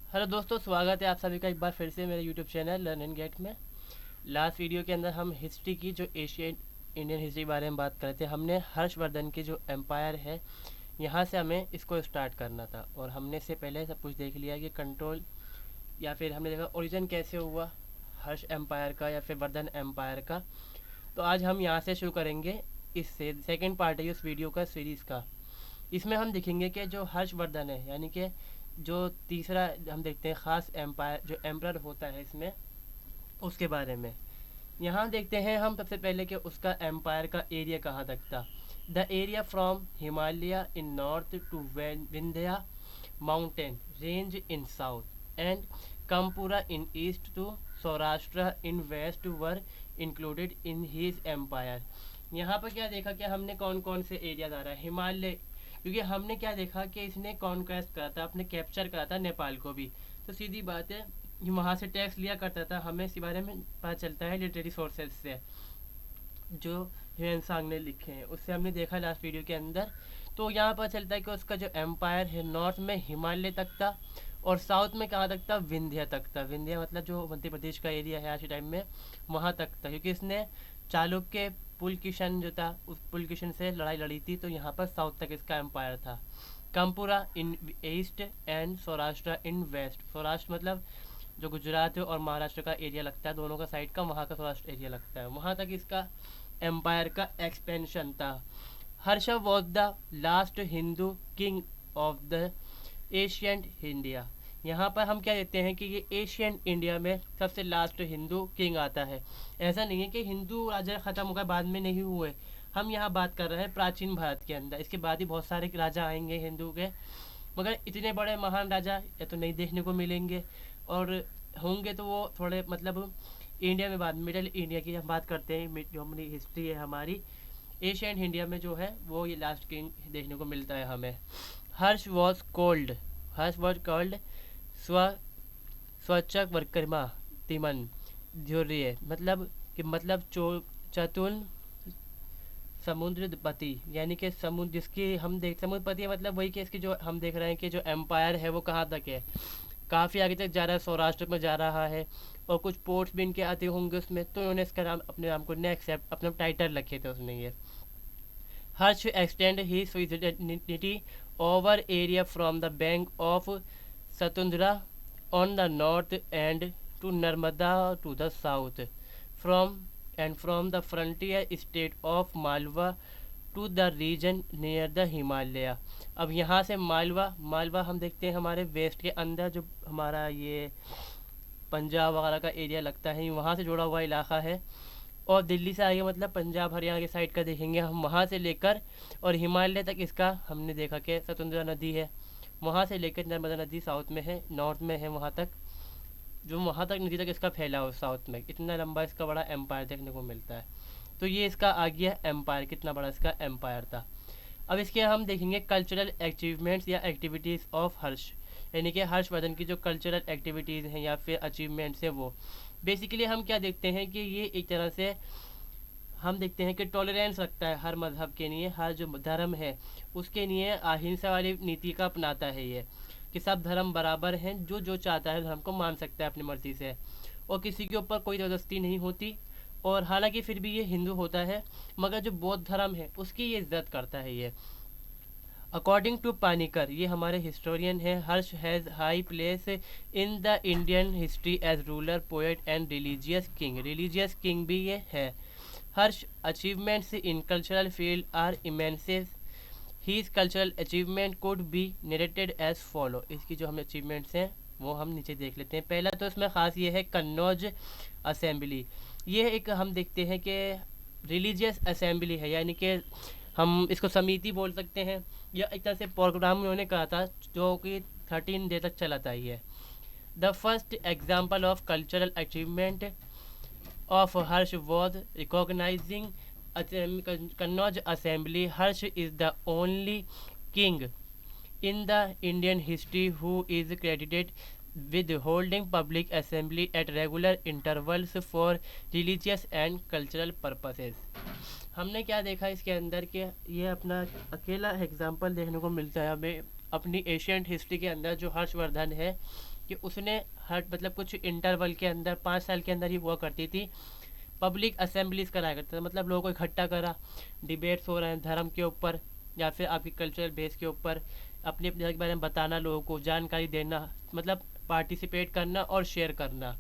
Hello दोस्तों, स्वागत है आप सभी का एक बार फिर से मेरे YouTube channel learn and get में। लास्ट वीडियो के अंदर हम हिस्ट्री की जो एशियन इंडियन हिस्ट्री के बारे में बात कर रहे थे। हमने हर्षवर्धन की जो एम्पायर है यहाँ से हमें इसको स्टार्ट करना था, और हमने इससे पहले सब कुछ देख लिया कि कंट्रोल या फिर हमने देखा ओरिजिन कैसे हुआ हर्ष एम्पायर का या फिर वर्धन एम्पायर का। तो आज हम यहाँ से शुरू करेंगे। इससे सेकेंड पार्ट है इस वीडियो का सीरीज़ का। इसमें हम देखेंगे कि जो हर्षवर्धन है यानी कि जो तीसरा हम देखते हैं ख़ास एम्पायर जो एम्परर होता है इसमें, उसके बारे में यहाँ देखते हैं हम सबसे पहले कि उसका एम्पायर का एरिया कहाँ तक था। The area from Himalaya in north to Vindhya mountain range in south and Kamarupa in east to Saurashtra in west were included in his empire. यहाँ पर क्या देखा कि हमने कौन कौन से एरिया आ रहा है हिमालय, क्योंकि हमने क्या देखा कि इसने कॉन्क्वेस्ट करा था, अपने कैप्चर करा था नेपाल को भी। तो सीधी बात है ये वहाँ से टैक्स लिया करता था। हमें इस बारे में पता चलता है लिटरेरी सोर्सेज से जो ह्यूएन सांग ने लिखे हैं, उससे हमने देखा लास्ट वीडियो के अंदर। तो यहाँ पर चलता है कि उसका जो एम्पायर है नॉर्थ में हिमालय तक था और साउथ में कहाँ तक था, विंध्या तक था। विंध्या मतलब जो मध्य प्रदेश का एरिया है आज के टाइम में, वहाँ तक था, क्योंकि इसने चालुक्य पुलकिशन जो था उस पुलकिशन से लड़ाई लड़ी थी। तो यहाँ पर साउथ तक इसका एम्पायर था। Kamarupa in east and Saurashtra in west. Saurashtra मतलब जो गुजरात है और महाराष्ट्र का एरिया लगता है, दोनों का साइड का वहाँ का सौराष्ट्र एरिया लगता है, वहाँ तक इसका एम्पायर का एक्सपेंशन था। Harsh was the last Hindu king of the ancient India. यहाँ पर हम क्या देते हैं कि ये एशियन इंडिया में सबसे लास्ट हिंदू किंग आता है। ऐसा नहीं है कि हिंदू राजा ख़त्म हो गए बाद में नहीं हुए। हम यहाँ बात कर रहे हैं प्राचीन भारत के अंदर, इसके बाद ही बहुत सारे राजा आएंगे हिंदू के, मगर इतने बड़े महान राजा या तो नहीं देखने को मिलेंगे, और होंगे तो वो थोड़े मतलब इंडिया में। बाद मिडल इंडिया की हम बात करते हैं, जो हमारी हिस्ट्री है हमारी एशियन इंडिया में जो है वो ये लास्ट किंग देखने को मिलता है हमें। हर्ष वॉज कॉल्ड स्व स्वचक वर्कर्मा तिमन ध्योर्य, मतलब कि मतलब चतुल समुद्रपति, यानी कि समुद्र जिसकी हम देख समुद्रपति है, मतलब वही कि इसकी जो हम देख रहे हैं कि जो एम्पायर है वो कहाँ तक है, काफ़ी आगे तक जा रहा है, सौराष्ट्र में जा रहा है, और कुछ पोर्ट्स भी इनके आते होंगे उसमें। तो उन्होंने इसका नाम अपने नाम को ने एक्सेप्ट अपना टाइटल रखे थे उसने ये। Harsh extend he suzerainty over area from the bank of सतुंधरा on the north and to Narmada to the south, from the frontier state of Malwa to the region near the Himalaya। अब यहाँ से मालवा हम देखते हैं हमारे वेस्ट के अंदर, जो हमारा ये पंजाब वगैरह का एरिया लगता है, वहाँ से जुड़ा हुआ इलाका है। और दिल्ली से आगे मतलब पंजाब हरियाणा के साइड का देखेंगे हम, वहाँ से लेकर और हिमालय तक इसका हमने देखा कि सतुंधरा नदी है, वहाँ से लेकर नर्मदा नदी साउथ में है, नॉर्थ में है, वहाँ तक जो वहाँ तक नदी तक इसका फैला हो साउथ में। इतना लंबा इसका बड़ा एम्पायर देखने को मिलता है। तो ये इसका आ गया एम्पायर, कितना बड़ा इसका एम्पायर था। अब इसके हम देखेंगे कल्चरल अचीवमेंट्स या एक्टिविटीज़ ऑफ हर्ष, यानी कि हर्षवर्धन की जो कल्चरल एक्टिविटीज़ हैं या फिर अचीवमेंट्स हैं वो। बेसिकली हम क्या देखते हैं कि ये एक तरह से हम देखते हैं कि टॉलरेंस रखता है हर मज़हब के लिए, हर जो धर्म है उसके लिए अहिंसा वाली नीति का अपनाता है ये, कि सब धर्म बराबर हैं, जो जो चाहता है धर्म को मान सकता है अपनी मर्ज़ी से, और किसी के ऊपर कोई ज़बरदस्ती नहीं होती। और हालांकि फिर भी ये हिंदू होता है, मगर जो बौद्ध धर्म है उसकी ये इज्जत करता है ये। अकॉर्डिंग टू पानीकर, ये हमारे हिस्टोरियन है, Harsh has high place in the Indian history as ruler poet and religious king भी ये है। Harsh achievements in cultural field are immense. His cultural achievement could be narrated as follow. इसकी जो हम अचीवमेंट्स हैं वो हम नीचे देख लेते हैं। पहला तो इसमें ख़ास ये है कन्नौज असेंबली। ये एक हम देखते हैं कि रिलीजियस असेंबली है, यानी कि हम इसको समिति बोल सकते हैं, या एक तरह से प्रोग्राम उन्होंने कहा था जो कि 13 डे तक चला था ये। The first example of cultural achievement of Harsh was recognizing Kannauj Assembly. Harsh is the only king in the Indian history who is credited with holding public assembly at regular intervals for religious and cultural purposes। हमने क्या देखा इसके अंदर कि ये अपना अकेला example देखने को मिलता है हमें अपनी एशियंट हिस्ट्री के अंदर, जो हर्षवर्धन है कि उसने हर मतलब कुछ इंटरवल के अंदर 5 साल के अंदर ही हुआ करती थी, पब्लिक असेंबलीज कराया करता था, मतलब लोगों को इकट्ठा करा, डिबेट्स हो रहे हैं धर्म के ऊपर या फिर आपकी कल्चरल बेस के ऊपर, अपने अपने के बारे में बताना, लोगों को जानकारी देना, मतलब पार्टिसिपेट करना और शेयर करना।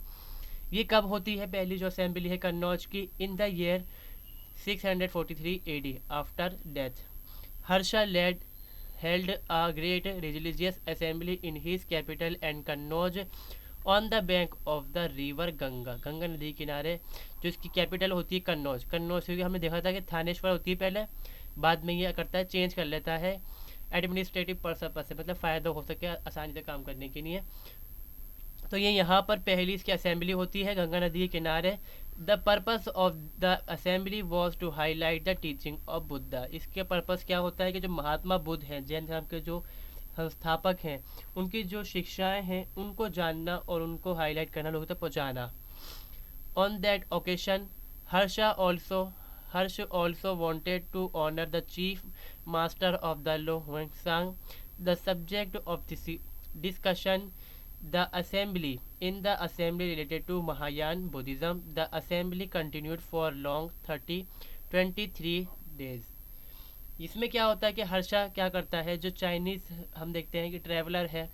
ये कब होती है पहली जो असेंबली है कन्नौज की? In the year 643 AD after death. Harsha led held a great religious assembly in his capital and Kannauj on the bank of the river Ganga, Ganga नदी किनारे, जो इसकी कैपिटल होती है कन्नौज। कन्नौज क्योंकि हमने देखा था कि थानेश्वर होती है पहले, बाद में ये करता है चेंज कर लेता है एडमिनिस्ट्रेटिव पर्पज से, मतलब फ़ायदा हो सके आसानी से काम करने के लिए। तो ये यहाँ पर पहली इसकी असेंबली होती है गंगा नदी के किनारे। The purpose of the assembly was to highlight the teaching of Buddha. इसके पर्पस क्या होता है कि जो महात्मा बुद्ध हैं, जैन धर्म के जो संस्थापक हैं, उनकी जो शिक्षाएं हैं उनको जानना और उनको हाईलाइट करना, लोगों तक पहुँचाना। On that occasion Harsh also wanted to honor the chief master of the law Huangsang. The subject of this discussion the assembly in the assembly related to Mahayana Buddhism. The assembly continued for long 23 days. इसमें क्या होता है कि हर्षा क्या करता है, जो Chinese हम देखते हैं कि ट्रैवलर है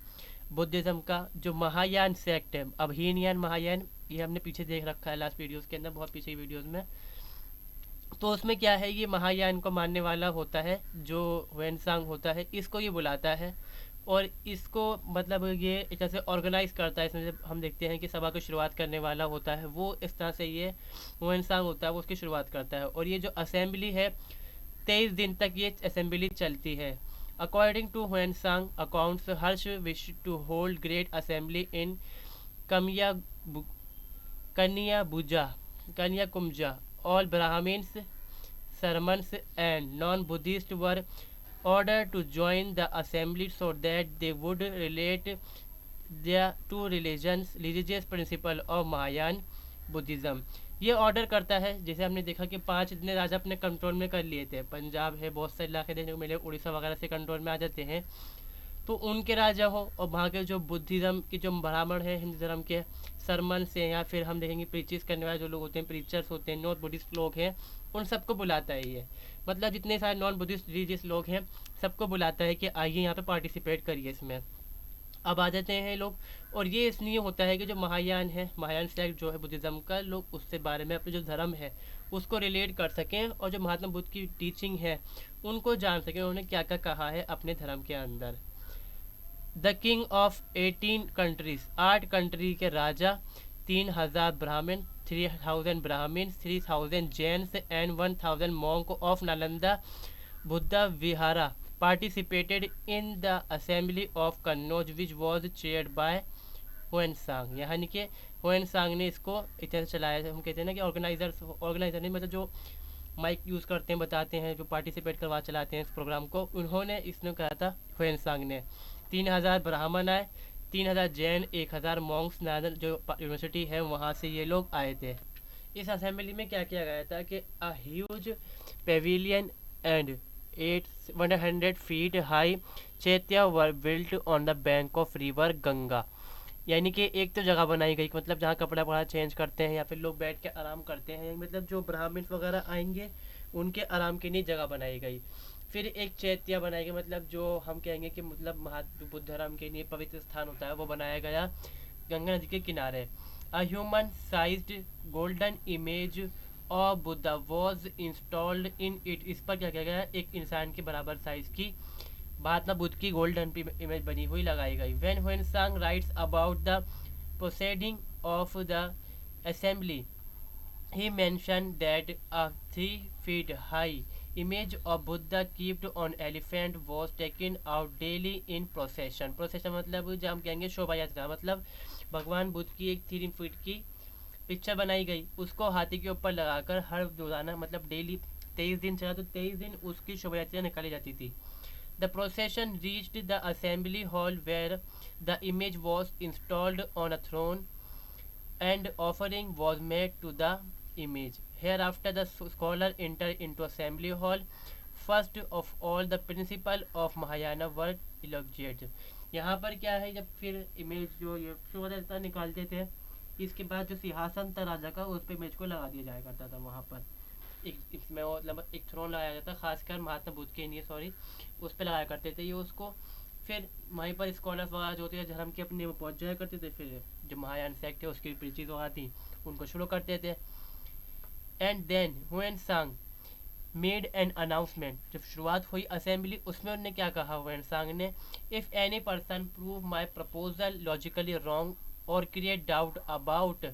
बुद्धिज़्म का, जो महायान सेक्ट है, अब हीनयान महायान, ये हमने पीछे देख रखा है लास्ट वीडियोस के अंदर, बहुत पीछे की वीडियोस में। तो उसमें क्या है, ये महायान को मानने वाला होता है जो वेनसांग होता है, इसको ये बुलाता है और इसको मतलब ये एक तरह से ऑर्गेनाइज करता है। इसमें जब हम देखते हैं कि सभा की शुरुआत करने वाला होता है वो इस तरह से ये वेनसांग होता है, वो उसकी शुरुआत करता है। और ये जो असेंबली है 23 दिन तक ये असेंबली चलती है। According to Xuanzang accounts, Harsh wish to hold great assembly in कमिया Kanyakumja. All Brahmins, Sarmans and non-Buddhists were ordered to join the assembly so that they would relate their two religious principle of Mahayana Buddhism. ये order करता है, जैसे हमने देखा कि 5 इतने राजा अपने कंट्रोल में कर लिए थे, पंजाब है, बहुत सारे इलाके देखने को मिले, उड़ीसा वगैरह से कंट्रोल में आ जाते हैं, तो उनके राजा हो और वहाँ के जो बुद्धिज़्म के जो ब्राह्मण हैं, हिंदू धर्म के सरमन से, या फिर हम देखेंगे प्रीचिस करने वाले जो लोग होते हैं, प्रीचर्स होते हैं, नॉन बुद्धिस्ट लोग हैं, उन सबको बुलाता है ये, मतलब जितने सारे नॉन बुद्धिस्ट रिलीजियस लोग हैं सबको बुलाता है कि आइए यहाँ पे पार्टिसिपेट करिए इसमें। अब आ जाते हैं लोग, और ये इसलिए होता है कि जो महायान है, महायान सेक्ट जो है बुद्धिज़्म का, लोग उससे बारे में अपने जो धर्म है उसको रिलेट कर सकें और जो महात्मा बुद्ध की टीचिंग है उनको जान सकें, उन्होंने क्या क्या कहा है अपने धर्म के अंदर। The king of 18 countries, 8 country के राजा, 3000 Brahmin, 3000 Brahmin, 3000 Jains and 1000 monk of Nalanda Buddha vihara participated in the assembly of Kannauj which was chaired by Hiuen Tsang. यानी कि हुएनसांग ने इसको इतना चलाया। हम कहते हैं ना कि ऑर्गेनाइजर नहीं, मतलब जो माइक यूज़ करते हैं, बताते हैं, जो पार्टिसिपेट करवा चलाते हैं इस प्रोग्राम को, उन्होंने इसने कहा था हुएनसांग ने। 3000 ब्राह्मण आए, 3000 जैन, 1000 मॉन्क्स, नादर जो यूनिवर्सिटी है वहाँ से ये लोग आए थे। इस असेंबली में क्या किया गया था कि a huge Pavilion and 100 feet high chaitya were built on the bank of river Ganga. यानी कि एक तो जगह बनाई गई, मतलब जहाँ कपड़ा वपड़ा चेंज करते हैं या फिर लोग बैठ के आराम करते हैं, मतलब जो ब्राह्मण वगैरह आएंगे उनके आराम के लिए जगह बनाई गई। फिर एक चैत्या बनाई गई, मतलब जो हम कहेंगे कि मतलब बुद्ध धर्म के लिए पवित्र स्थान होता है वो बनाया गया गंगा नदी के किनारे। A human sized golden image of Buddha was installed in it. इस पर क्या किया गया, एक इंसान के बराबर साइज की महात्मा बुद्ध की गोल्डन इमेज बनी हुई लगाई गई। When Hiuen Tsang writes about the proceeding of the assembly he mentioned that a 3 feet high image of Buddha kept on elephant was taken out daily in procession. procession मतलब जो हम कहेंगे शोभा यात्रा, मतलब भगवान बुद्ध की एक 3 फीट की पिक्चर बनाई गई, उसको हाथी के ऊपर लगाकर हर रोजाना मतलब डेली 23 दिन चला तो 23 दिन उसकी शोभा यात्रा निकाली जाती थी। The procession reached the assembly hall where the image was installed on a throne and offering was made to the image. Hereafter the scholar entered into assembly hall. First of all the principle of Mahayana were elogiated. यहाँ पर क्या है, जब फिर image जो ये show रहता निकालते थे, इसके बाद जो सिंहासन था राजा का उस पर इमेज को लगा दिया जाया करता था वहाँ पर। एक इसमें वो मतलब एक थ्रोन लगाया जाता था, खासकर महात्मा बुद्ध के लिए, सॉरी, उस पर लगाया करते थे ये उसको। फिर वहीं पर स्कॉलर्स वगैरह जो होते थे धर्म के अपने वो पहुँच जाया करते थे, फिर जो महायान सेक्ट है उसकी प्रीचिज वगैरह थी उनको शुरू करते थे। एंड देन हुएन सांग मेड एन अनाउंसमेंट, जब शुरुआत हुई असेंबली उसमें उन्होंने क्या कहा हुएन सांग ने, if any person prove my proposal logically wrong और create doubt about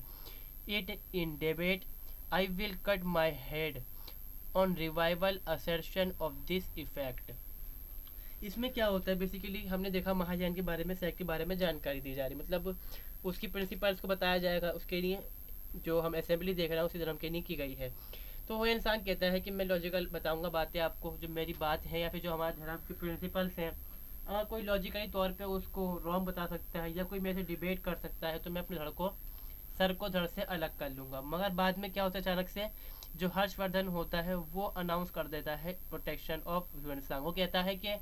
it in debate, I will cut my head on revival assertion of this effect। इसमें क्या होता है बेसिकली, हमने देखा महायान के बारे में, सेक्ट के बारे में जानकारी दी जा रही, मतलब उसकी प्रिंसिपल्स को बताया जाएगा, उसके लिए जो हम असेंबली देख रहे हैं उसी धर्म के लिए की गई है। तो वो इंसान कहता है कि मैं लॉजिकल बताऊंगा बातें आपको, जो मेरी बात है या फिर जो हमारे धर्म के प्रिंसिपल्स हैं, अगर कोई लॉजिकली तौर पे उसको रॉन्ग बता सकता है या कोई मेरे से डिबेट कर सकता है, तो मैं अपने धड़ को सर को धड़ से अलग कर लूँगा। मगर बाद में क्या होता है, अचानक से जो हर्षवर्धन होता है वो अनाउंस कर देता है प्रोटेक्शन ऑफ ह्यूमन सांग। वो कहता है कि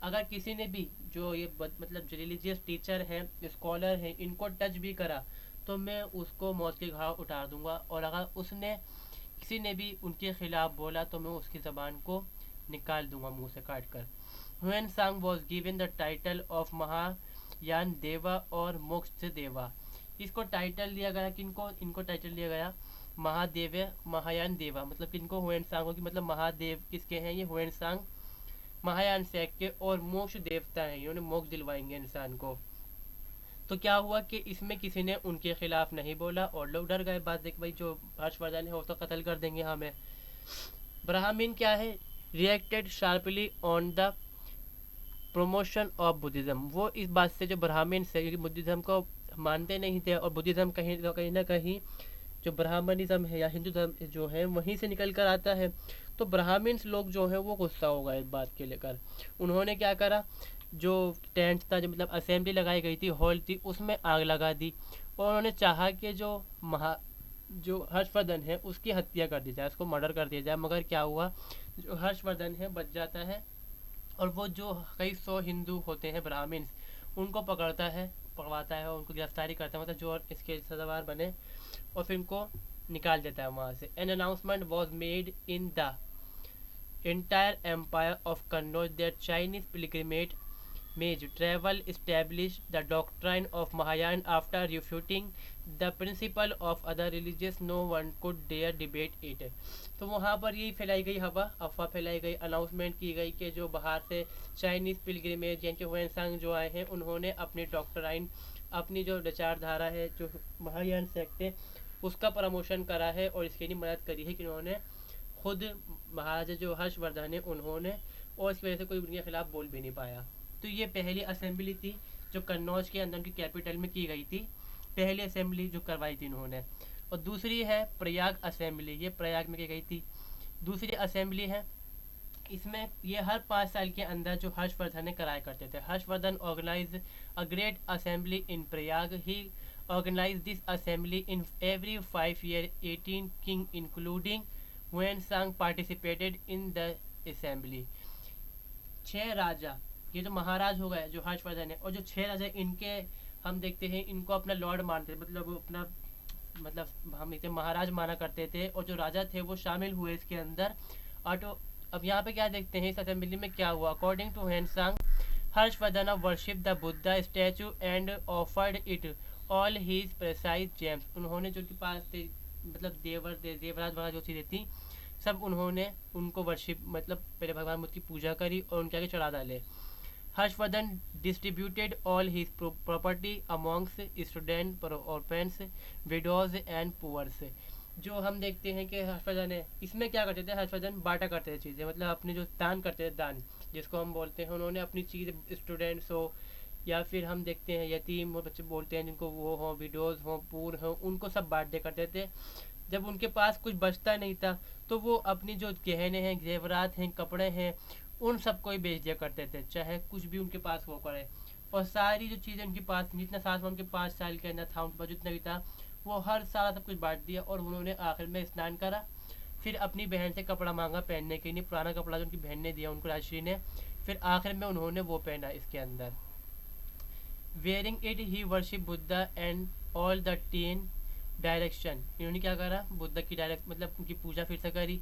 अगर किसी ने भी जो ये मतलब जो रिलीजियस टीचर हैं, स्कॉलर हैं, इनको टच भी करा तो मैं उसको मौत के घाव उतार दूंगा, और अगर उसने किसी ने भी उनके खिलाफ बोला तो मैं उसकी ज़बान को निकाल दूंगा मुंह से काट कर। ह्यूमन सांग was given the title of Mahayana देवा और मोक्ष देवा। इसको टाइटल दिया गया किनको, इनको टाइटल दिया गया महादेव महायान देवा, मतलब किनको, हुएन सांगो की, मतलब महादेव किसके हैं, ये हुएन सांग महायान सेक्ट के, और मोक्ष देवता हैं, इन्होंने मोक्ष दिलवाएंगे इंसान को। तो क्या हुआ कि इसमें किसी ने उनके खिलाफ नहीं बोला और लोग डर गए, बात देख भाई जो हर्षवर्धन है वो तो कत्ल कर देंगे हमें। ब्राह्मीण क्या है, reacted sharply on the promotion of Buddhism. वो इस बात से जो ब्राह्मण से, क्योंकि बुद्धिज्म को मानते नहीं थे और बुद्धिज्म कहीं ना कहीं जो ब्राह्मणिज्म है या हिंदू धर्म जो है वहीं से निकल कर आता है, तो ब्राह्मण्स लोग जो है वो गुस्सा हो गए इस बात के लेकर। उन्होंने क्या करा, जो टेंट था, जो मतलब असेंबली लगाई गई थी, हॉल थी, उसमें आग लगा दी, और उन्होंने चाहा कि जो हर्षवर्धन है उसकी हत्या कर दी जाए, उसको मर्डर कर दिया जाए। मगर क्या हुआ, जो हर्षवर्धन है बच जाता है, और वो जो कई 100 हिंदू होते हैं ब्राह्मण्स उनको पकड़वाता है और उनको गिरफ्तारी करता है, मतलब जो इसके सजावार बने, और फिर इनको निकाल देता है वहाँ से। An announcement was made in the entire empire of Kannauj that Chinese pilgrimage travel established the doctrine of Mahayana after refuting the principle of other religions, no one could dare debate it। तो वहाँ पर यही फैलाई गई अफवाह फैलाई गई, announcement की गई कि जो बाहर से चाइनीज़ पिलग्रिमेज यानी कि हुएनसांग जो आए हैं उन्होंने अपनी डॉक्टराइन, अपनी जो विचारधारा है, जो महायान सेक्ट है, उसका प्रमोशन करा है और इसके लिए मदद करी है कि उन्होंने खुद महाराजा जो हर्षवर्धन है उन्होंने, और इस वजह से कोई उनके खिलाफ बोल भी नहीं पाया। तो ये पहली असेंबली थी जो कन्नौज के अंदर की कैपिटल में की गई थी, पहली असेंबली जो करवाई थी इन्होंने। और दूसरी है प्रयाग असेंबली, ये प्रयाग में की गई थी, दूसरी असेंबली है। इसमें ये हर 5 साल के अंदर जो हर्षवर्धन ने कराया करते थे। Harshavardhan organise a great assembly in Prayag. He organise this assembly in every 5 year. 18 king including Hiuen Tsang participated in the assembly. 6 राजा, ये जो महाराज हो गए जो हर्षवर्धन है, और जो 6 राजा इनके हम देखते हैं इनको अपना लॉर्ड मानते थे, मतलब अपना मतलब हम देखते महाराज माना करते थे, और जो राजा थे वो शामिल हुए इसके अंदर। और अब यहाँ पे क्या देखते हैं इस असेंबली में क्या हुआ, according to Hiuen Tsang Harshavardhan worship the Buddha statue and offered it all his precise gems. उन्होंने जो उनके पास थे मतलब देवराज वगैरह जो चीज़ें थी सब उन्होंने उनको वर्शिप मतलब पहले भगवान बुद्ध की पूजा करी और उनके आगे चढ़ा डाले। Harshavardhan distributed all his property amongst student orphans widows and poors. जो हम देखते हैं कि हर्षवर्धन है, इसमें क्या करते थे, हर्षवर्धन बांटा करते थे चीज़ें, मतलब अपने जो दान करते थे, दान जिसको हम बोलते हैं, उन्होंने अपनी चीज़ स्टूडेंट्स हो या फिर हम देखते हैं यतीम हो बच्चे बोलते हैं जिनको, वो हों विडोज़ हों पूर हों, उनको सब बांट दिया करते थे। जब उनके पास कुछ बचता नहीं था तो वो अपनी जो गहने हैं, जेवरात हैं, कपड़े हैं, उन सबको ही बेच दिया करते थे, चाहे कुछ भी उनके पास वो करे। और सारी जो चीज़ें उनके पास, जितना साथ में उनके 5 साल के अंदर था उनके पास जितना भी था, वो हर साल सब कुछ बांट दिया। और उन्होंने आखिर में स्नान करा, फिर अपनी बहन से कपड़ा मांगा पहनने के लिए, पुराना कपड़ा जो उनकी बहन ने दिया उनको राजश्री ने, फिर आखिर में उन्होंने वो पहना इसके अंदर। Wearing it he worship Buddha and all the 10 direction. इन्होंने क्या करा, बुद्धा की डायरेक्ट मतलब उनकी पूजा फिर से करी।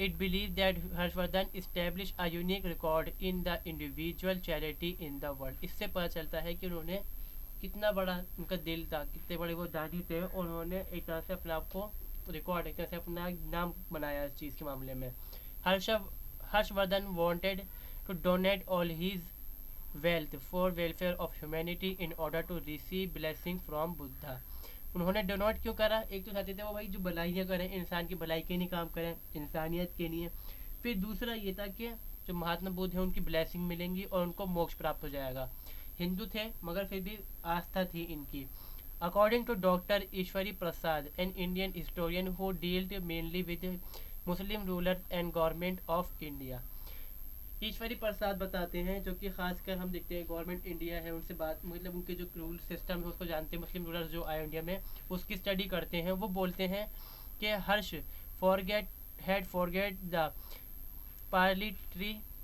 It believe that Harshvardhan establish a unique record in the individual charity in the world. इससे पता चलता है कि उन्होंने कितना बड़ा उनका दिल था, कितने बड़े वो दादी थे, और उन्होंने एक तरह से अपने आप को रिकॉर्ड, एक तरह से अपना नाम बनाया इस चीज़ के मामले में। Harsh Harshavardhan wanted to donate all his wealth for welfare of humanity in order to receive blessing from Buddha. उन्होंने डोनेट क्यों करा, एक तो चाहते थे वो भाई जो भलाइयाँ करें, इंसान की भलाई के लिए काम करें, इंसानियत के लिए। फिर दूसरा ये था कि जो महात्मा बुद्ध हैं उनकी ब्लेसिंग मिलेंगी और उनको मोक्ष प्राप्त हो जाएगा। हिंदू थे मगर फिर भी आस्था थी इनकी। According to doctor Ishwari Prasad, an Indian historian who dealt mainly with Muslim rulers and government of India. Ishwari Prasad बताते हैं, जो कि खासकर हम देखते हैं गवर्नमेंट इंडिया है उनसे बात, मतलब उनके जो रूल सिस्टम है उसको जानते हैं, मुस्लिम रूलर्स जो आए इंडिया में उसकी स्टडी करते हैं। वो बोलते हैं कि Harsh forget had forget the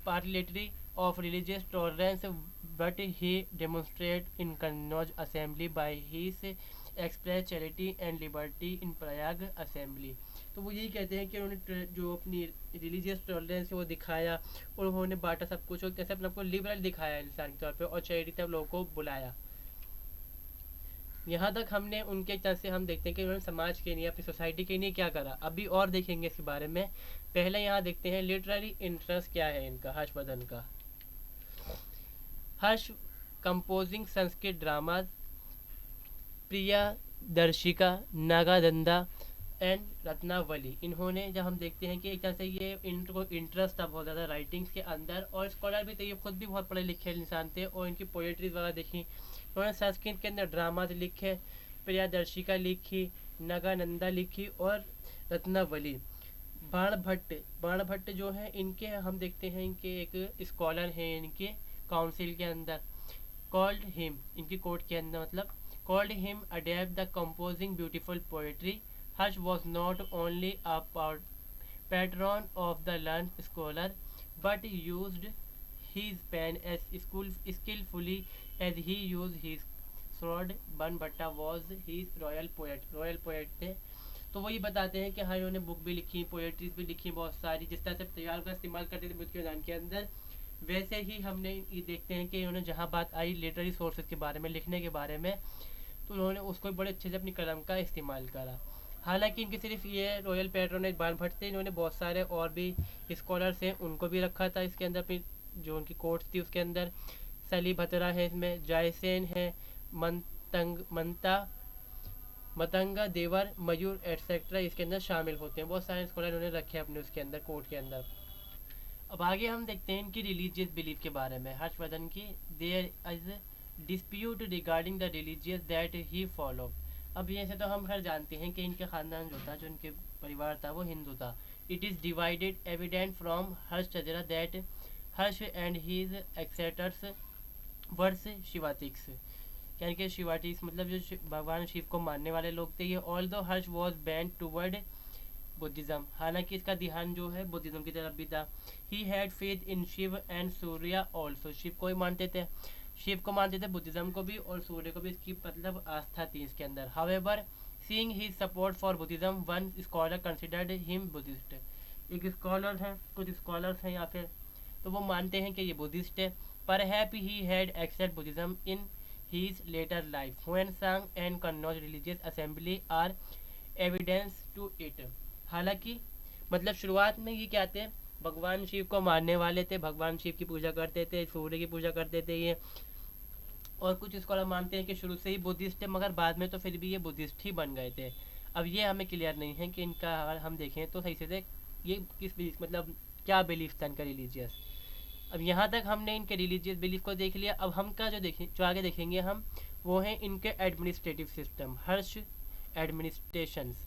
parliamentary of religious tolerance, but he demonstrated in Kannauj assembly by his express charity and liberty in Prayag assembly। तो वो यही कहते हैं कि उन्होंने जो अपनी रिलीजियस टॉलरेंस है वो दिखाया, और उन्होंने बांटा सब कुछ, और कैसे अपने आपको लिबरल दिखाया इंसान के तौर पे, और चैरिटी तक लोगों को बुलाया। यहाँ तक हमने उनके तरफ से हम देखते हैं कि उन्होंने समाज के लिए, अपनी सोसाइटी के लिए क्या करा। अभी और देखेंगे इसके बारे में। पहले यहाँ देखते हैं लिटरेरी इंटरेस्ट क्या है इनका, हर्षवर्धन का। Harsh composing Sanskrit drama, Priyadarshika, Nagananda and Ratnavali. इन्होंने जब हम देखते हैं कि एक तरह से ये इनको इंटरेस्ट था बहुत ज़्यादा राइटिंग्स के अंदर, और स्कॉलर भी थे, ये खुद भी बहुत पढ़े लिखे इंसान थे, और इनकी पोएट्रीज वगैरह देखी। उन्होंने संस्कृत के अंदर ड्रामाज लिखे, प्रियादर्शिका लिखी, नगानंदा लिखी, और रत्नावली। बाण भट्ट जो है इनके हम देखते हैं, इनके एक स्कॉलर हैं इनके काउंसिल के अंदर। कॉल्ड हिम, इनकी कोर्ट के अंदर मतलब, called him adept the composing beautiful poetry. Hush was not only a patron of the learned scholar, but used his pen as skillfully as he used his sword. Banbhatta was his royal poet थे। तो वही बताते हैं कि हाँ इन्होंने book भी लिखी, पोएट्रीज भी लिखी बहुत सारी, जिस तरह से तैयार का इस्तेमाल करते थे बुद्ध के मैदान के अंदर, वैसे ही हमने ये देखते हैं कि इन्होंने जहाँ बात आई लिटरेरी सोर्सेज के बारे में, लिखने के बारे में, तो उन्होंने उसको बड़े अच्छे से अपनी कलम का इस्तेमाल करा। हालांकि इनके सिर्फ ये रॉयल पैट्रोनेज बाणभट्ट थे, इन्होंने बहुत सारे और भी स्कॉलर्स हैं उनको भी रखा था इसके अंदर, अपनी जो उनकी कोर्ट्स थी उसके अंदर। सली भतरा है इसमें, जायसेन है, मतंगा देवर, मयूर एटसेट्रा इसके अंदर शामिल होते हैं। बहुत सारे स्कॉलर इन्होंने रखे अपने उसके अंदर, कोर्ट के अंदर। अब आगे हम देखते हैं इनकी रिलीजियस बिलीफ के बारे में, हर्षवर्धन की। There is dispute regarding the religious that he follow. अब ये से तो हम हर जानते हैं कि इनके ख़ानदान जो था, जो इनके परिवार था, वो हिंदू था। It is divided evident from Harshacharita that Harsh and his ancestors were Shaivites, यानी कि शिवाटिक्स मतलब जो भगवान शिव को मानने वाले लोग थे ये। ऑल दो हर्ष वॉज बैंड टूवर्ड बुद्धिज़्म, हालांकि इसका ध्यान जो है बुद्धिज़्म की तरफ भी था। He had faith in Shiva and Surya also, Shiva को ही मानते थे, शिव को मानते थे, बुद्धिज़्म को भी, और सूर्य को भी इसकी मतलब आस्था थी इसके अंदर। However seeing his support for Buddhism, one scholar considered him Buddhist. एक स्कॉलर हैं, कुछ स्कॉलर्स हैं या फिर, तो वो मानते हैं कि ये बुद्धिस्ट है। पर हैप he had accept Buddhism in his later life. Huansang and Kannauj religious assembly are evidence to it. हालांकि मतलब शुरुआत में ये क्या थे, भगवान शिव को मानने वाले थे, भगवान शिव की पूजा करते थे, सूर्य की पूजा करते थे ये, और कुछ स्कॉलर मानते हैं कि शुरू से ही बुद्धिस्ट है, मगर बाद में तो फिर भी ये बुद्धिस्ट ही बन गए थे। अब ये हमें क्लियर नहीं है कि इनका, अगर हम देखें तो सही से ये किस मतलब क्या बिलीफ था इनका रिलीजियस। अब यहाँ तक हमने इनके रिलीजियस बिलीफ को देख लिया। अब हम क्या जो आगे देखेंगे हम, वो हैं इनके एडमिनिस्ट्रेटिव सिस्टम, हर्ष एडमिनिस्ट्रेशंस।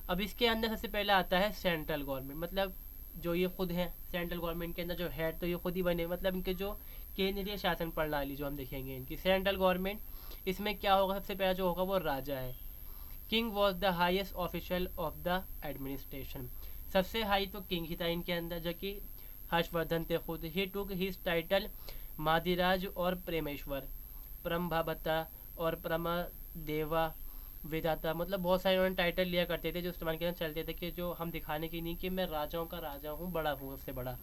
अब इसके अंदर सबसे पहले आता है सेंट्रल गवर्नमेंट, मतलब जो ये खुद है सेंट्रल गवर्नमेंट के अंदर जो हेड, तो ये खुद ही बने, मतलब इनके जो केंद्रीय शासन प्रणाली जो हम देखेंगे इनकी सेंट्रल गवर्नमेंट। इसमें क्या होगा, सबसे पहला जो होगा वो राजा है। King was the highest official of the administration, सबसे हाई तो किंग ही था इनके अंदर, जो कि हर्षवर्धन थे खुद। ही टुक हिज टाइटल मादिराज और प्रेमेश्वर, परमभाबता और परमादेवा विधाता, मतलब बहुत सारे उन्होंने टाइटल लिया करते थे जो इस्तेमाल के चलते थे कि जो हम दिखाने की नहीं कि मैं राजाओं का राजा हूँ, बड़ा हूँ, उससे बड़ा।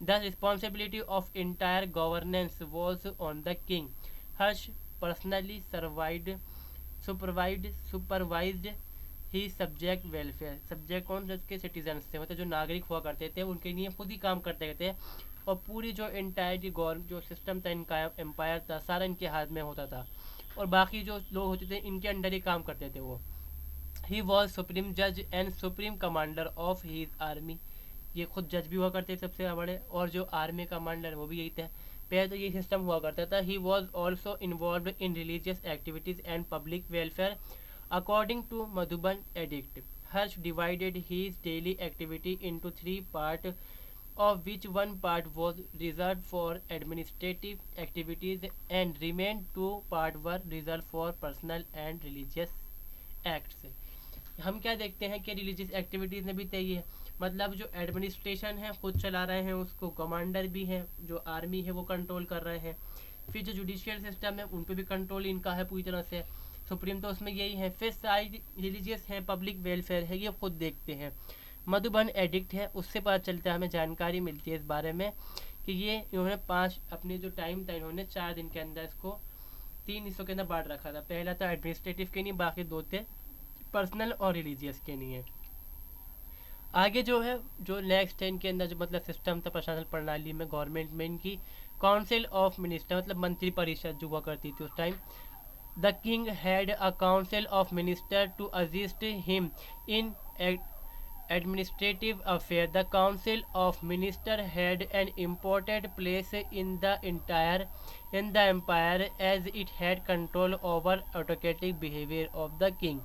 The responsibility of entire governance was on the king. Harsh personally supervised he subject welfare. Subject कौन से उसके सिटीजन्स थे, मतलब जो नागरिक हुआ करते थे उनके लिए खुद ही काम करते थे, और पूरी जो इंटायर जो सिस्टम था इनका एम्पायर था सारा इनके हाथ में होता था, और बाकी जो लोग होते थे इनके अंडर ही काम करते थे वो। ही वॉज सुप्रीम जज and supreme commander of his army. ये खुद जज भी हुआ करते थे सबसे बड़े, और जो आर्मी कमांडर वो भी यही थे। पहले तो ये सिस्टम हुआ करता था। He was also involve in religious activities and public welfare according to Madhuban edict. Harsha divided his daily activity into 3 part, of which one part was reserved for administrative activities and remained 2 part were reserved for personal and religious acts। हम क्या देखते हैं कि religious activities में भी तय है, मतलब जो एडमिनिस्ट्रेशन है खुद चला रहे हैं उसको, कमांडर भी हैं, जो आर्मी है वो कंट्रोल कर रहे हैं, फिर जो जुडिशियल सिस्टम है उन पर भी कंट्रोल इनका है पूरी तरह से, सुप्रीम तो उसमें यही है, फिर सारी रिलीजियस है, पब्लिक वेलफेयर है, ये खुद देखते हैं। मधुबन एडिक्ट है उससे पता चलता है, हमें जानकारी मिलती है इस बारे में कि ये इन्होंने 5 अपने जो टाइम था इन्होंने 4 दिन के अंदर इसको 3 हिस्सों के अंदर बांट रखा था। पहला था एडमिनिस्ट्रेटिव के लिए, बाकी 2 थे पर्सनल और रिलीजियस के लिए। आगे जो है जो नेक्स्ट है इनके अंदर जो मतलब सिस्टम था प्रशासन प्रणाली में, गवर्नमेंट में इनकी काउंसिल ऑफ मिनिस्टर, मतलब मंत्री परिषद जो हुआ करती थी उस time. The king had a council of minister to assist him in administrative affair. The council of minister had an important place in the empire as it had control over autocratic behavior of the king।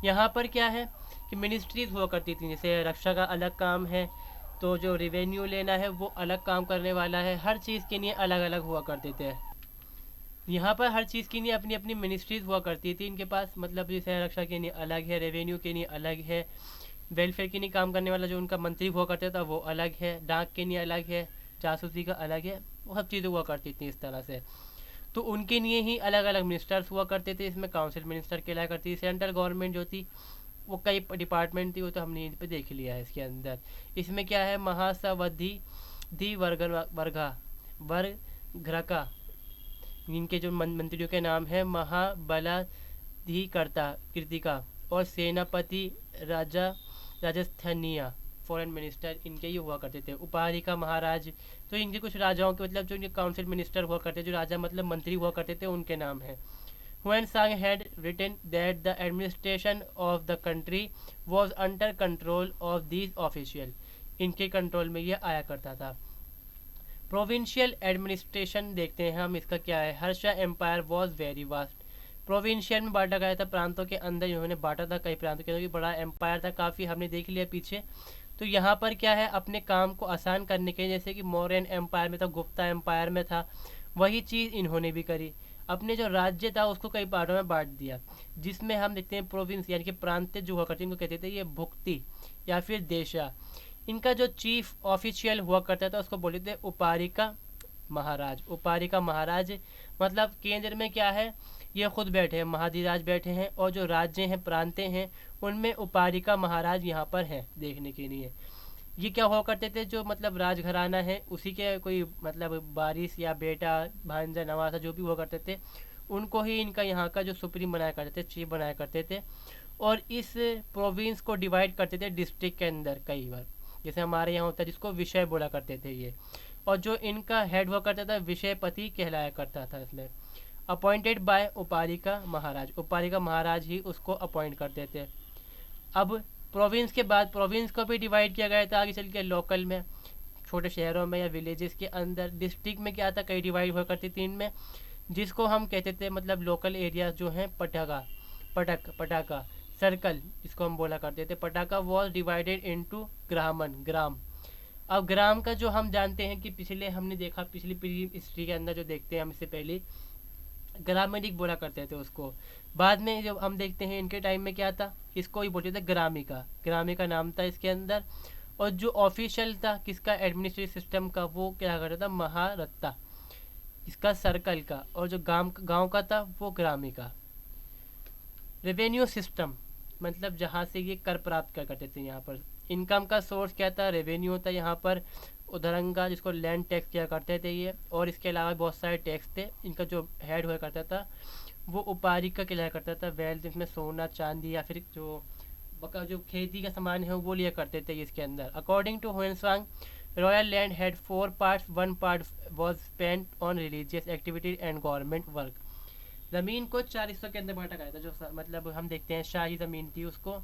यहाँ पर क्या है कि ministries हुआ करती थी, जैसे रक्षा का अलग काम है, तो जो रिवेन्यू लेना है वो अलग काम करने वाला है, हर चीज़ के लिए अलग अलग हुआ करते थे। यहाँ पर हर चीज़ के लिए अपनी अपनी मिनिस्ट्रीज हुआ करती थी इनके पास, मतलब जैसे रक्षा के लिए अलग है, रेवेन्यू के लिए अलग है, वेलफेयर के लिए काम करने वाला जो उनका मंत्री हुआ करता था वो अलग है, डाक के लिए अलग है, जासूसी का अलग है, वो सब चीज़ें हुआ करती थी इस तरह से। तो उनके लिए ही अलग अलग मिनिस्टर्स हुआ करते थे, इसमें काउंसिल मिनिस्टर कहलाया करती थी। सेंट्रल गवर्नमेंट जो थी वो कई डिपार्टमेंट थी, वो तो हमने यहीं पे देख लिया है इसके अंदर। इसमें क्या है, महासवधि दी वर्घ्रका, इनके जो मंत्रियों के नाम है महाबलाधिकर्ता कृतिका और सेनापति राजस्थानिया फॉरेन मिनिस्टर, इनके ही हुआ करते थे। उपाधिका महाराज, तो इनके कुछ राजाओं के मतलब जो इनके काउंसिल मिनिस्टर हुआ करते, जो राजा मतलब मंत्री हुआ करते थे उनके नाम है। Huan Sang had written that the administration of the country was under control of these officials। इनके कंट्रोल में ये आया करता था। प्रोविंशियल एडमिनिस्ट्रेशन देखते हैं हम, इसका क्या है। Harsha empire was very vast. Provincial में बांटा गया था, प्रांतों के अंदर इन्होंने बांटा था कई प्रांतों के अंदर, बड़ा एम्पायर था काफ़ी, हमने देख लिया पीछे। तो यहाँ पर क्या है, अपने काम को आसान करने के लिए, जैसे कि मौर्यन एम्पायर में था, गुप्ता एम्पायर में था, वही चीज़ इन्होंने भी करी। अपने जो राज्य था उसको कई पार्टों में बांट दिया, जिसमें हम देखते हैं प्रोविंस यानी कि प्रांत जो हुआ करते हैं इनको कहते थे ये भुक्ति या फिर देशा। इनका जो चीफ ऑफिशियल हुआ करता था उसको बोलते थे उपारिका महाराज। उपारिका महाराज मतलब केंद्र में क्या है, ये खुद बैठे हैं, महाधिराज बैठे हैं, और जो राज्य हैं प्रांतें हैं उनमें उपारिका महाराज यहाँ पर हैं देखने के लिए। ये क्या हुआ करते थे, जो मतलब राजघराना है उसी के कोई मतलब बारिश या बेटा भांजा नवासा जो भी हुआ करते थे उनको ही इनका यहाँ का जो सुप्रीम बनाया करते थे, चीफ बनाया करते थे। और इस प्रोविंस को डिवाइड करते थे डिस्ट्रिक्ट के अंदर कई बार, जैसे हमारे यहाँ होता है जिसको विषय बोला करते थे ये। और जो इनका हेड हुआ करता था विषयपति कहलाया करता था इसमें। अपॉइंटेड बाय उपारिका महाराज, उपारिका महाराज ही उसको अपॉइंट करते थे। अब प्रोविंस के बाद प्रोविंस को भी डिवाइड किया गया था आगे चल के लोकल में, छोटे शहरों में या विलेजेस के अंदर। डिस्ट्रिक्ट में क्या था, कई डिवाइड हुआ करती थी इनमें, जिसको हम कहते थे मतलब लोकल एरिया जो हैं पटाका सर्कल जिसको हम बोला करते थे। पटाका वॉज डिवाइडेड इनटू ग्राम। अब ग्राम का जो हम जानते हैं कि पिछले हमने देखा पिछली पीढ़ी हिस्ट्री के अंदर जो देखते हैं हम इससे पहले ग्रामेटिक बोला करते थे उसको। बाद में जब हम देखते हैं इनके टाइम में क्या था, इसको ही बोलते थे ग्रामिका नाम था इसके अंदर। और जो ऑफिशियल था किसका, एडमिनिस्ट्रेटिव सिस्टम का, वो क्या करता था, महारत्ता। इसका सर्कल का, और जो गांव का था वो ग्रामीण का। रेवेन्यू सिस्टम मतलब जहाँ से ये कर प्राप्त कर करते थे यहाँ पर। इनकम का सोर्स क्या था, रेवेन्यू होता है यहाँ पर। उधरंगा जिसको लैंड टैक्स किया करते थे ये, और इसके अलावा बहुत सारे टैक्स थे। इनका जो हेड हुआ करता था वो उपारी का कहलाया करता था। वेल्थ जिसमें सोना चांदी या फिर जो खेती का सामान है वो लिया करते थे इसके अंदर। According to Hiuen Tsang, royal land had 4 parts, 1 part was spent on religious activities and government work. ज़मीन को 4 हिस्सों के अंदर बांटा गया था। जो मतलब हम देखते हैं शाही ज़मीन थी उसको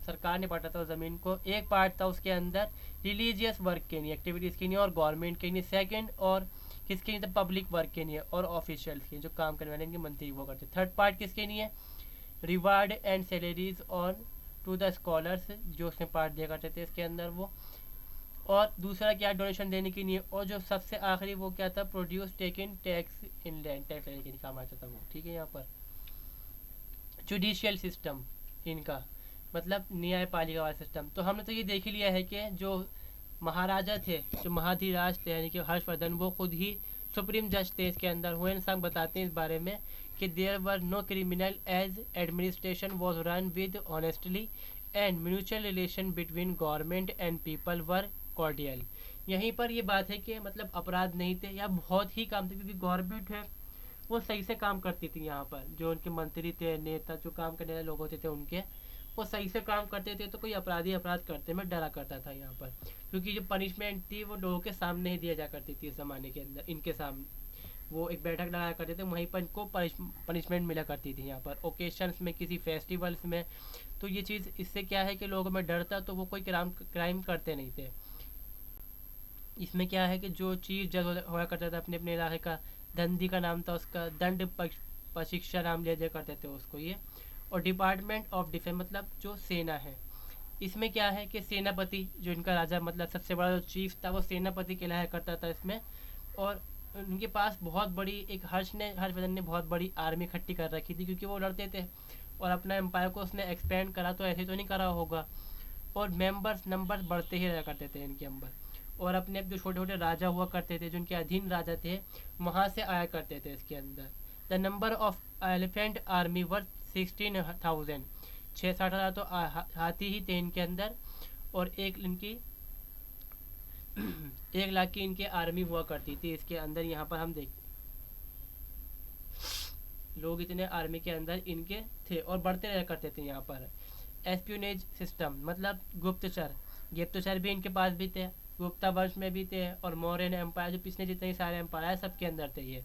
सरकार ने बांटा था उस ज़मीन को। एक पार्ट था उसके अंदर रिलीजियस वर्क के लिए, एक्टिविटीज़ के लिए और गवर्नमेंट के लिए। सेकंड और किसके लिए था, पब्लिक वर्क के लिए और ऑफिशियल्स के, जो काम करने वाले इनके मंत्री वो करते। थर्ड पार्ट किसके लिए, reward and salaries on to the scholars, जो उसमें पार्ट दिया करते थे इसके अंदर वो। और दूसरा क्या, डोनेशन देने के लिए। और जो सबसे आखिरी वो क्या था, produce taken tax in land, tax लेने के लिए काम आता था वो। ठीक है, यहाँ पर जुडिशियल सिस्टम इनका मतलब न्यायपालिका वाला सिस्टम। तो हमने तो ये देख ही लिया है कि जो महाराजा थे, जो महाधिराज थे यानी कि हर्षवर्धन, वो खुद ही सुप्रीम जज थे इसके अंदर। हुएनसांग बताते हैं इस बारे में कि there were no criminal as administration was run with honestly and mutual relation between government and people were cordial. यहीं पर ये बात है कि मतलब अपराध नहीं थे या बहुत ही कम थे, क्योंकि गवर्नमेंट है वो सही से काम करती थी। यहाँ पर जो उनके मंत्री थे, नेता, जो काम करने वाले लोग होते थे उनके, वो सही से काम करते थे। तो कोई अपराधी अपराध करते में डरा करता था यहाँ पर, क्योंकि जो पनिशमेंट थी वो लोगों के सामने ही दिया जा करती थी इस ज़माने के अंदर। इनके सामने वो एक बैठक लगाया करते थे, वहीं पर इनको पनिशमेंट मिला करती थी यहाँ पर ओकेशंस में, किसी फेस्टिवल्स में। तो ये चीज़ इससे क्या है कि लोगों में डर था, तो वो कोई क्राइम करते नहीं थे। इसमें क्या है कि जो चीफ जज हुआ करता था अपने अपने इलाके का, धंधी का नाम था उसका, दंड प्रशिक्षा नाम लिया जाया करते थे उसको ये। और डिपार्टमेंट ऑफ डिफेंस मतलब जो सेना है, इसमें क्या है कि सेनापति, जो इनका राजा मतलब सबसे बड़ा जो चीफ था वो सेनापति कहलाया करता था इसमें। और उनके पास बहुत बड़ी एक हर्षवर्धन ने बहुत बड़ी आर्मी इकट्ठी कर रखी थी, क्योंकि वो लड़ते थे और अपना एम्पायर को उसने एक्सपेंड करा, तो ऐसे तो नहीं करा होगा। और नंबर बढ़ते ही रहा करते थे इनके अंदर। और अपने जो छोटे छोटे राजा हुआ करते थे, जो उनके अधीन राजा थे, वहाँ से आया करते थे इसके अंदर। The number of elephant army were 16,000, 6-7 हज़ार तो हाथी ही थे इनके अंदर। और एक इनकी 1 लाख की इनकी आर्मी हुआ करती थी इसके अंदर। यहाँ पर हम देख लोग इतने आर्मी के अंदर इनके थे और बढ़ते रहा करते थे यहाँ पर। एस्प्यूनेज सिस्टम मतलब गुप्तचर भी इनके पास भी थे, गुप्ता वंश में भी थे, और मौर्यन एम्पायर, जो पिछले जितने सारे एम्पायर सबके अंदर थे ये।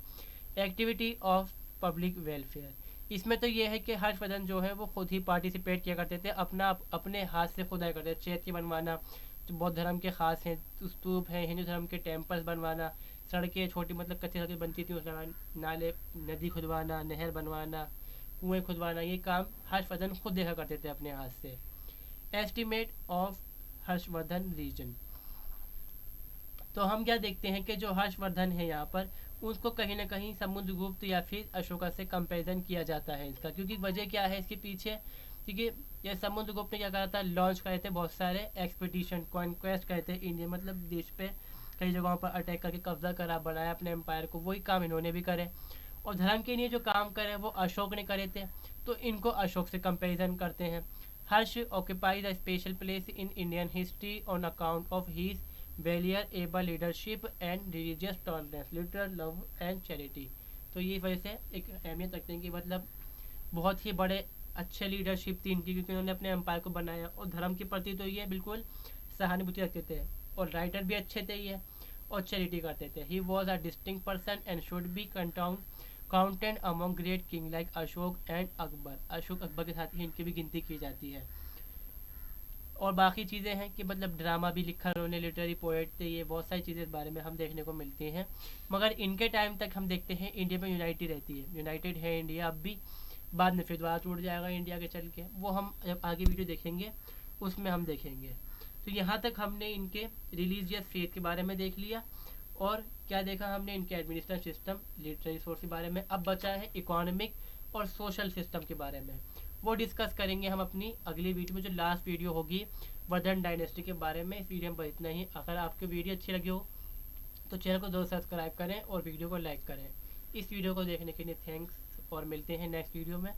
एक्टिविटी ऑफ पब्लिक वेलफेयर, इसमें तो ये है कि हर्षवर्धन जो है वो खुद ही पार्टिसिपेट किया करते थे, अपने हाथ से खुद आया करते थे। चैत्य बनवाना, जो बौद्ध धर्म के खास हैं, स्तूप हैं, हिंदू धर्म के टेम्पल्स बनवाना, सड़कें छोटी मतलब कच्ची सड़कें बनती थी उस दौरान, नाले, नदी खुदवाना, नहर बनवाना, कुएँ खुदवाना, ये काम हर्षवर्धन खुद देखा करते थे अपने हाथ से। एस्टिमेट ऑफ हर्षवर्धन रीजन, तो हम क्या देखते हैं कि जो हर्षवर्धन है यहाँ पर, उसको कहीं ना कहीं समुद्रगुप्त या फिर अशोका से कंपैरिजन किया जाता है इसका। क्योंकि वजह क्या है इसके पीछे, क्योंकि ये समुद्रगुप्त ने क्या करा था, लॉन्च करे थे बहुत सारे एक्सपीडिशन, कॉन्क्वेस्ट करे थे इंडिया मतलब देश पे कई जगहों पर अटैक करके कब्जा करा, बनाया अपने एम्पायर को। वही काम इन्होंने भी करे। और धर्म के लिए जो काम करे वो अशोक ने करे थे, तो इनको अशोक से कंपैरिजन करते हैं। Harsh occupies a special place in Indian history on account of his वैलियर able leadership and religious tolerance, literal love and charity. तो ये वजह से एक अहमियत रखते हैं कि मतलब बहुत ही बड़े अच्छे लीडरशिप थी इनकी, क्योंकि उन्होंने अपने एम्पायर को बनाया। और धर्म के प्रति तो ये बिल्कुल सहानुभूति रखते थे, और राइटर भी अच्छे थे ये, और चैरिटी करते थे। He was a distinct person and should be counted among great king like Ashok and Akbar. Ashok Akbar के साथ ही इनकी भी गिनती की जाती है। और बाकी चीज़ें हैं कि मतलब ड्रामा भी लिखा उन्होंने, लिटरेरी पोएट थे ये, बहुत सारी चीज़ें इस बारे में हम देखने को मिलती हैं। मगर इनके टाइम तक हम देखते हैं इंडिया में यूनाइटेड रहती है, यूनाइटेड है इंडिया अब भी। बाद में फिर दोबारा टूट जाएगा इंडिया के चल के, वो हम जब आगे वीडियो देखेंगे उसमें हम देखेंगे। तो यहाँ तक हमने इनके रिलीजियस फेथ के बारे में देख लिया, और क्या देखा हमने, इनके एडमिनिस्ट्रेशन सिस्टम, लिटरेरी सोर्स के बारे में। अब बचा है इकोनॉमिक और सोशल सिस्टम के बारे में, वो डिस्कस करेंगे हम अपनी अगली वीडियो में, जो लास्ट वीडियो होगी वर्धन डायनेस्टी के बारे में। इस वीडियो में इतना ही। अगर आपको वीडियो अच्छी लगी हो तो चैनल को जरूर सब्सक्राइब करें और वीडियो को लाइक करें। इस वीडियो को देखने के लिए थैंक्स और मिलते हैं नेक्स्ट वीडियो में।